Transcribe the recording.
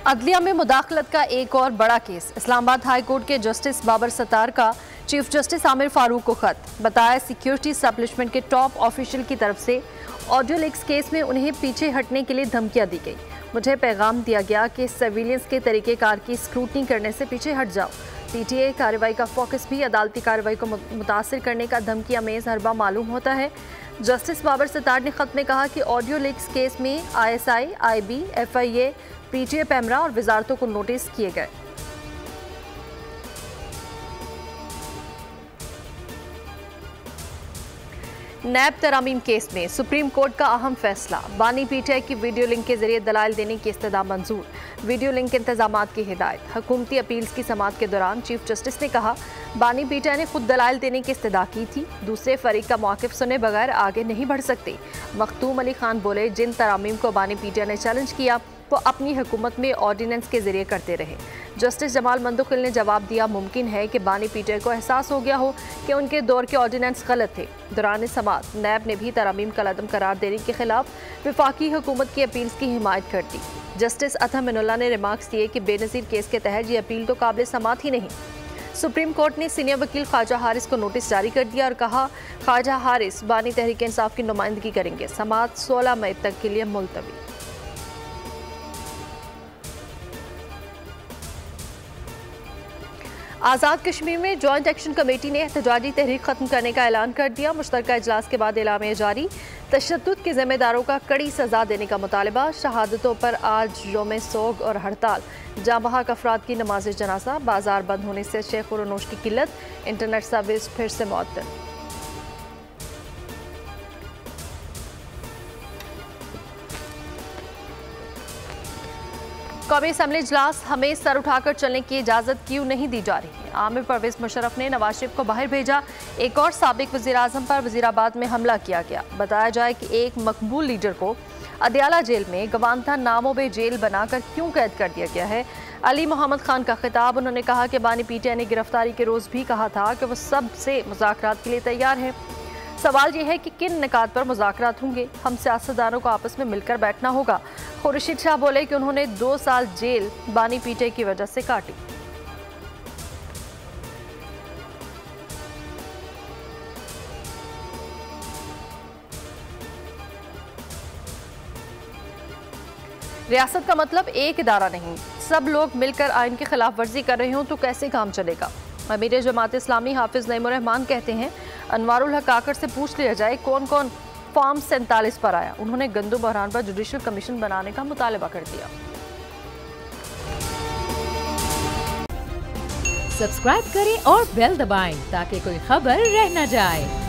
अदलिया में मुदाखलत का एक और बड़ा केस। इस्लामाबाद हाई कोर्ट के जस्टिस बाबर सत्तार का चीफ जस्टिस आमिर फारूक को खत। बताया सिक्योरिटी एस्टैब्लिशमेंट के टॉप ऑफिशियल की तरफ से ऑडियो लीक्स केस में उन्हें पीछे हटने के लिए धमकियां दी गई। मुझे पैगाम दिया गया कि सर्विलेंस के तरीक़ेकार की स्क्रूटनी करने से पीछे हट जाओ। पीटीए कार्रवाई का फोकस भी अदालती कार्रवाई को मुतासिर करने का धमकी अमेज हरबा मालूम होता है। जस्टिस बाबर सत्तार ने खत में कहा कि ऑडियो लीक्स केस में ISI, IB, FIA, PTA, PEMRA और वजारतों को नोटिस किए गए। नैब तरामीम केस में सुप्रीम कोर्ट का अहम फैसला। बानी पीटीआई की वीडियो लिंक के जरिए दलाइल देने की इस्तदा मंजूर। वीडियो लिंक के इंतजामात की हिदायत। हुकूमती अपील्स की समाअत के दौरान चीफ जस्टिस ने कहा, बानी पीटीआई ने खुद दलाइल देने की इस्तदा की थी, दूसरे फरीक का मौक़िफ़ सुने बगैर आगे नहीं बढ़ सकते। मखदूम अली खान बोले, जिन तरामीम को बानी पीटीआई ने चैलेंज किया वो अपनी हुकूमत में ऑर्डिनेंस के जरिए करते रहे। जस्टिस जमाल मंदुखिल ने जवाब दिया, मुमकिन है कि बानी पीटीआई को एहसास हो गया हो कि उनके दौर के ऑर्डिनेंस गलत थे। दौरान समाअत नैब ने भी तरामीम का कलअदम करार देने के खिलाफ वफाकी हुकूमत की अपील्स की हिमायत कर दी। जस्टिस अतहम मिनुल्लाह ने रिमार्क्स दिए कि बेनज़ीर केस के तहत ये अपील तो काबिल समाअत ही नहीं। सुप्रीम कोर्ट ने सीनियर वकील ख्वाजा हारिस को नोटिस जारी कर दिया और कहा, ख्वाजा हारिस बानी तहरीक इंसाफ की नुमाइंदगी करेंगे। समाअत 16 मई तक के लिए मुलतवी। आज़ाद कश्मीर में जॉइंट एक्शन कमेटी ने एहतजाजी तहरीक खत्म करने का ऐलान कर दिया। मुश्तरका इजलास के बाद एलामिया जारी। तशद्दुद के जिम्मेदारों का कड़ी सजा देने का मुतालबा। शहादतों पर आज यौम सोग और हड़ताल। जाँ बहक अफराद की नमाज जनाजा। बाजार बंद होने से शेख और नोश की किल्लत। इंटरनेट सर्विस फिर से मुअत्तल। कौमी असम्बली इजलास, हमें सर उठाकर चलने की इजाज़त क्यों नहीं दी जा रही है। आमिर परवेज मुशर्रफ ने नवाज शरीफ को बाहर भेजा। एक और साबिक वज़ीर आज़म पर वज़ीराबाद में हमला किया गया। बताया जाए कि एक मकबूल लीडर को अदयाला जेल में गवानता नामों में जेल बनाकर क्यों कैद कर दिया गया है। अली मोहम्मद खान का खिताब। उन्होंने कहा कि बानी पीटीआई ने गिरफ्तारी के रोज़ भी कहा था कि वो सबसे मुज़ाकरात के लिए तैयार है। सवाल यह है कि किन निकात पर मुज़ाकरात होंगे। हम सियासतदानों को आपस में मिलकर बैठना होगा। खुर्शीद शाह बोले कि उन्होंने 2 साल जेल बानी पीटीआई की वजह से काटी। रियासत का मतलब एक इदारा नहीं, सब लोग मिलकर आइन की खिलाफ वर्जी कर रहे हों तो कैसे काम चलेगा। अमीर जमात इस्लामी हाफिज नईमुर रहमान कहते हैं, अनवारुल हक काकर से पूछ लिया जाए कौन कौन फॉर्म 47 पर आया। उन्होंने गंदू बहरान पर जुडिशल कमीशन बनाने का मुतालबा कर दिया। सब्सक्राइब करें और बेल दबाएं ताकि कोई खबर रह न जाए।